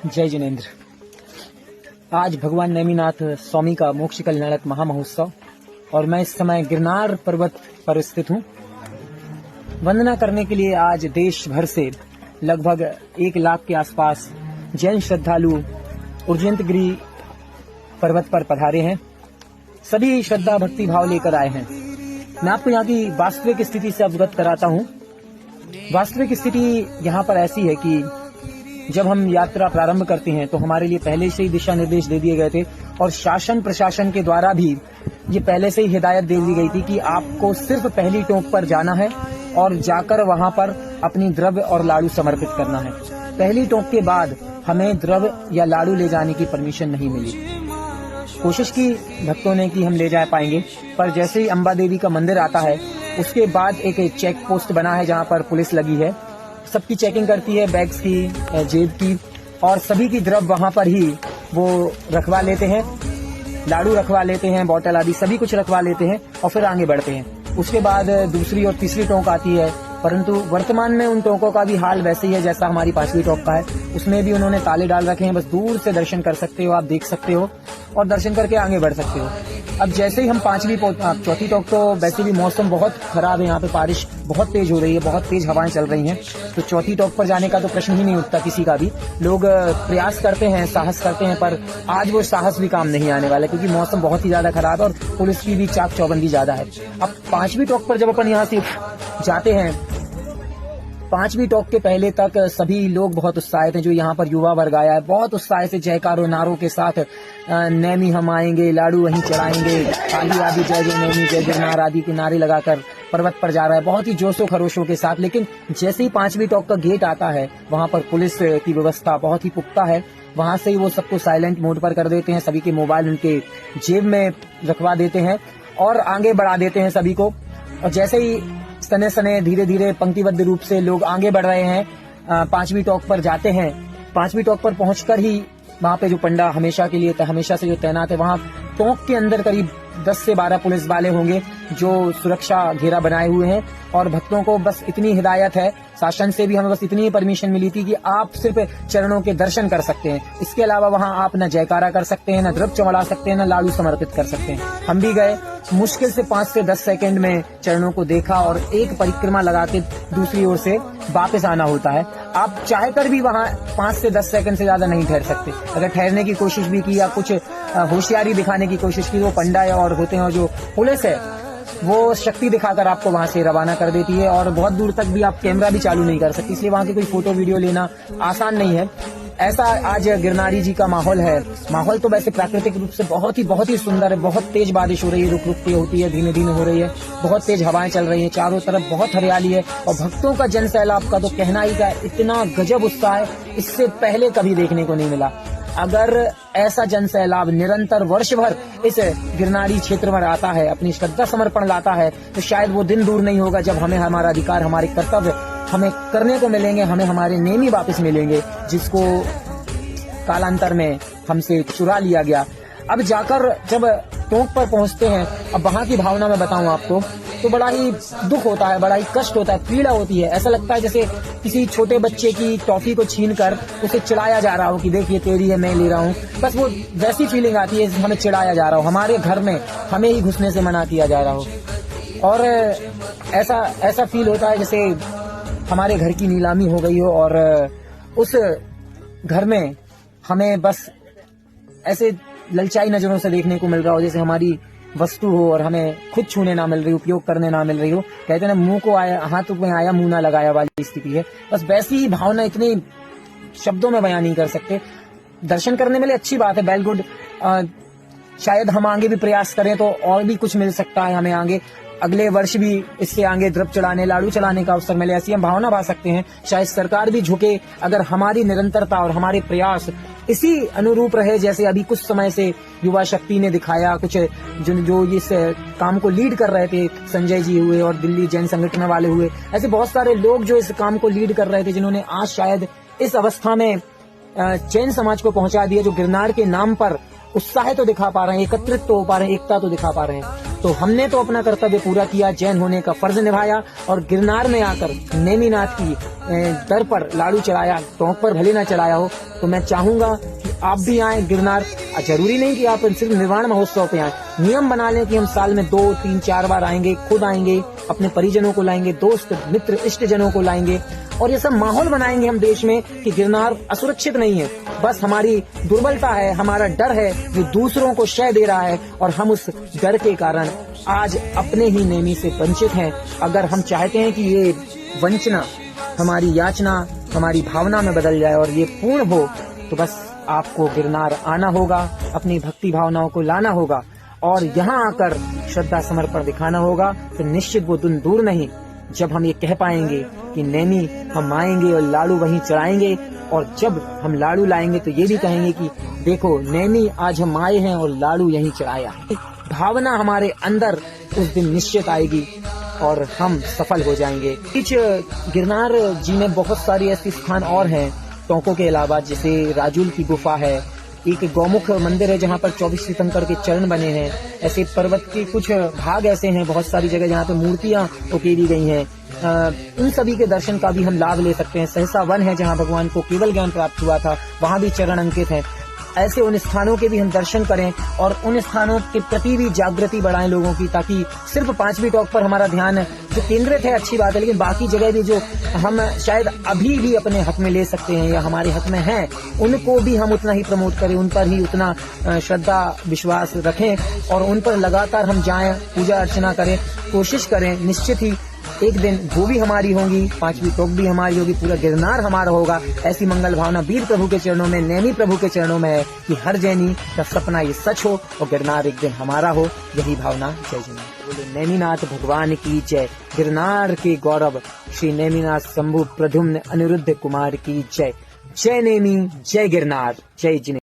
जय जिनेन्द्र। आज भगवान नेमिनाथ स्वामी का मोक्ष कल्याणक महामहोत्सव और मैं इस समय गिरनार पर्वत पर स्थित हूँ। वंदना करने के लिए आज देश भर से लगभग 1 लाख के आसपास जैन श्रद्धालु उर्जयंतगिरी पर्वत पर पधारे हैं। सभी श्रद्धा भक्ति भाव लेकर आए हैं। मैं आपको यहाँ की वास्तविक स्थिति से अवगत कराता हूँ। वास्तविक स्थिति यहाँ पर ऐसी है कि जब हम यात्रा प्रारंभ करते हैं तो हमारे लिए पहले से ही दिशा निर्देश दे दिए गए थे और शासन प्रशासन के द्वारा भी ये पहले से ही हिदायत दे दी गई थी कि आपको सिर्फ पहली टोक पर जाना है और जाकर वहां पर अपनी द्रव्य और लाड़ू समर्पित करना है। पहली टोक के बाद हमें द्रव्य या लाड़ू ले जाने की परमिशन नहीं मिली। कोशिश की भक्तों ने कि हम ले जा पाएंगे, पर जैसे ही अंबा देवी का मंदिर आता है उसके बाद एक चेक पोस्ट बना है जहाँ पर पुलिस लगी है, सबकी चेकिंग करती है, बैग्स की, जेब की, और सभी की द्रव्य वहां पर ही वो रखवा लेते हैं, लाड़ू रखवा लेते हैं, बोतल आदि सभी कुछ रखवा लेते हैं और फिर आगे बढ़ते हैं। उसके बाद दूसरी और तीसरी टोक आती है, परंतु वर्तमान में उन टोकों का भी हाल वैसे ही है जैसा हमारी 5वीं टोक का है। उसमें भी उन्होंने ताले डाल रखे हैं, बस दूर से दर्शन कर सकते हो, आप देख सकते हो और दर्शन करके आगे बढ़ सकते हो। अब जैसे ही हम चौथी टोक, तो वैसे भी मौसम बहुत खराब है, यहाँ पे बारिश बहुत तेज हो रही है, बहुत तेज हवाएं चल रही हैं, तो चौथी टोक पर जाने का तो प्रश्न ही नहीं उठता किसी का भी। लोग प्रयास करते हैं, साहस करते हैं, पर आज वो साहस भी काम नहीं आने वाला क्योंकि मौसम बहुत ही ज्यादा खराब है और पुलिस की भी चाक चौबंदी ज्यादा है। अब 5वीं टोक पर जब अपन यहाँ से जाते हैं, 5वीं टोक के पहले तक सभी लोग बहुत उत्साहित हैं। जो यहाँ पर युवा वर्ग आया है बहुत उत्साह से जयकारों नारों के साथ नैमी हम आएंगे, लाड़ू वहीं चढ़ाएंगे, काली आदि जय जय नैमी जय गिरनार आदि के नारे लगाकर पर्वत पर जा रहा है बहुत ही जोशो खरोशों के साथ। लेकिन जैसे ही 5वीं टोक का गेट आता है वहाँ पर पुलिस की व्यवस्था बहुत ही पुख्ता है। वहाँ से ही वो सबको साइलेंट मोड पर कर देते हैं, सभी के मोबाइल उनके जेब में रखवा देते हैं और आगे बढ़ा देते हैं सभी को। और जैसे ही सने सने धीरे धीरे पंक्तिबद्ध रूप से लोग आगे बढ़ रहे हैं, 5वीं टोक पर जाते हैं। 5वीं टोक पर पहुंचकर ही वहाँ पे जो पंडा हमेशा के लिए हमेशा से जो तैनात है, वहाँ टोक के अंदर करीब 10 से 12 पुलिस वाले होंगे जो सुरक्षा घेरा बनाए हुए हैं। और भक्तों को बस इतनी हिदायत है, शासन से भी हमें बस इतनी ही परमिशन मिली थी कि आप सिर्फ चरणों के दर्शन कर सकते हैं, इसके अलावा वहाँ आप न जयकारा कर सकते हैं, न द्रव्य चढ़ा सकते हैं, न लाड़ू समर्पित कर सकते हैं। हम भी गए, मुश्किल से 5 से 10 सेकंड में चरणों को देखा और एक परिक्रमा लगा के दूसरी ओर से वापस आना होता है। आप चाहकर भी वहाँ 5 से 10 सेकंड से ज्यादा नहीं ठहर सकते। अगर ठहरने की कोशिश भी की या कुछ होशियारी दिखाने की कोशिश की, वो पंडा और होते हैं और जो पुलिस है वो शक्ति दिखाकर आपको वहां से रवाना कर देती है और बहुत दूर तक भी आप कैमरा भी चालू नहीं कर सकते, इसलिए वहां की कोई फोटो वीडियो लेना आसान नहीं है। ऐसा आज गिरनारी जी का माहौल है। माहौल तो वैसे प्राकृतिक रूप से बहुत ही सुंदर है। बहुत तेज बारिश हो रही है, रुक रुक के होती है, धीमे धीमे हो रही है, बहुत तेज हवाएं चल रही है, चारों तरफ बहुत हरियाली है और भक्तों का जन सैलाब का तो कहना ही का इतना गजब उत्साह है, इससे पहले कभी देखने को नहीं मिला। अगर ऐसा जन सैलाब निरंतर वर्ष भर इस गिरनारी क्षेत्र में आता है, अपनी श्रद्धा समर्पण लाता है, तो शायद वो दिन दूर नहीं होगा जब हमें हमारा अधिकार, हमारे कर्तव्य हमें करने को मिलेंगे, हमें हमारे नेमी वापस मिलेंगे जिसको कालांतर में हमसे चुरा लिया गया। अब जाकर जब टोक पर पहुंचते हैं, अब वहां की भावना मैं बताऊं आपको तो बड़ा ही दुख होता है, बड़ा ही कष्ट होता है, पीड़ा होती है। ऐसा लगता है जैसे किसी छोटे बच्चे की टॉफी को छीनकर उसे चिढ़ाया जा रहा हो कि देख ये तेरी है, मैं ले रहा हूँ। बस वो वैसी फीलिंग आती है हमें चिढ़ाया जा रहा हो, हमारे घर में हमें ही घुसने से मना किया जा रहा हो। और ऐसा फील होता है जैसे हमारे घर की नीलामी हो गई हो और उस घर में हमें बस ऐसे ललचाई नजरों से देखने को मिल रहा हो जैसे हमारी वस्तु हो और हमें खुद छूने ना मिल रही, उपयोग करने ना मिल रही हो। कहते हैं ना, मुंह को आया, हाथ में आया मुंह ना लगाया वाली स्थिति है। बस वैसी ही भावना इतनी शब्दों में बयान नहीं कर सकते। दर्शन करने में अच्छी बात है, वेल गुड। शायद हम आगे भी प्रयास करें तो और भी कुछ मिल सकता है हमें आगे, अगले वर्ष भी इससे आगे द्रव्य चढ़ाने, लाड़ू चढ़ाने का अवसर मिले, ऐसी हम भावना बा सकते हैं। शायद सरकार भी झुके अगर हमारी निरंतरता और हमारे प्रयास इसी अनुरूप रहे जैसे अभी कुछ समय से युवा शक्ति ने दिखाया। कुछ जो इस काम को लीड कर रहे थे, संजय जी हुए और दिल्ली जैन संगठन वाले हुए, ऐसे बहुत सारे लोग जो इस काम को लीड कर रहे थे, जिन्होंने आज शायद इस अवस्था में जैन समाज को पहुंचा दिया, जो गिरनार के नाम पर उत्साह तो दिखा पा रहे हैं, एकत्रित तो हो पा रहे हैं, एकता तो दिखा पा रहे हैं। तो हमने तो अपना कर्तव्य पूरा किया, जैन होने का फर्ज निभाया और गिरनार में आकर नेमिनाथ की दर पर लाडू चढ़ाया, टोंक पर भले ना चढ़ाया हो। तो मैं चाहूंगा कि आप भी आए गिरनार। जरूरी नहीं कि आप सिर्फ निर्वाण महोत्सव पे आए, नियम बना लें कि हम साल में 2, 3, 4 बार आएंगे, खुद आएंगे, अपने परिजनों को लाएंगे, दोस्त मित्र इष्ट जनों को लाएंगे और ये सब माहौल बनाएंगे हम देश में कि गिरनार असुरक्षित नहीं है। बस हमारी दुर्बलता है, हमारा डर है जो दूसरों को शय दे रहा है और हम उस डर के कारण आज अपने ही नेमी से वंचित हैं। अगर हम चाहते हैं कि ये वंचना, हमारी याचना हमारी भावना में बदल जाए और ये पूर्ण हो, तो बस आपको गिरनार आना होगा, अपनी भक्ति भावनाओं को लाना होगा और यहाँ आकर श्रद्धा समर्पण दिखाना होगा। तो निश्चित वो दिन दूर नहीं जब हम ये कह पाएंगे कि नैनी हम आएंगे और लाडू वहीं चढ़ाएंगे, और जब हम लाडू लाएंगे तो ये भी कहेंगे कि देखो नैनी आज हम आए हैं और लाडू यहीं चढ़ाया। भावना हमारे अंदर उस दिन निश्चित आएगी और हम सफल हो जाएंगे। बीच गिरनार जी में बहुत सारी ऐसी स्थान और हैं टोंकों के अलावा, जैसे राजूल की गुफा है, एक गौमुख मंदिर है जहाँ पर 24 तीर्थंकर के चरण बने हैं। ऐसे पर्वत के कुछ भाग ऐसे हैं, बहुत सारी जगह जहाँ पे मूर्तियां उकेरी गई हैं। इन सभी के दर्शन का भी हम लाभ ले सकते हैं। सहसा वन है जहाँ भगवान को केवल ज्ञान प्राप्त हुआ था, वहाँ भी चरण अंकित हैं। ऐसे उन स्थानों के भी हम दर्शन करें और उन स्थानों के प्रति भी जागृति बढ़ाएं लोगों की, ताकि सिर्फ 5वीं टॉक पर हमारा ध्यान जो केंद्रित है अच्छी बात है, लेकिन बाकी जगह भी जो हम शायद अभी भी अपने हक में ले सकते हैं या हमारे हक में हैं, उनको भी हम उतना ही प्रमोट करें, उन पर ही उतना श्रद्धा विश्वास रखें और उन पर लगातार हम जाएं, पूजा अर्चना करें, कोशिश करें। निश्चित ही एक दिन वो भी हमारी होंगी, 5वीं टॉक भी हमारी होगी, पूरा गिरनार हमारा होगा। ऐसी मंगल भावना वीर प्रभु के चरणों में, नैनी प्रभु के चरणों में है कि हर जैनी का सपना ये सच हो और गिरनार एक दिन हमारा हो। यही भावना। जय जय। बोले नैमीनाथ भगवान की जय। गिरनार के गौरव श्री नैमीनाथ शंभु प्रद्युम्न अनिरुद्ध कुमार की जय। जय नेमी, जय गिरनार, जय जिने।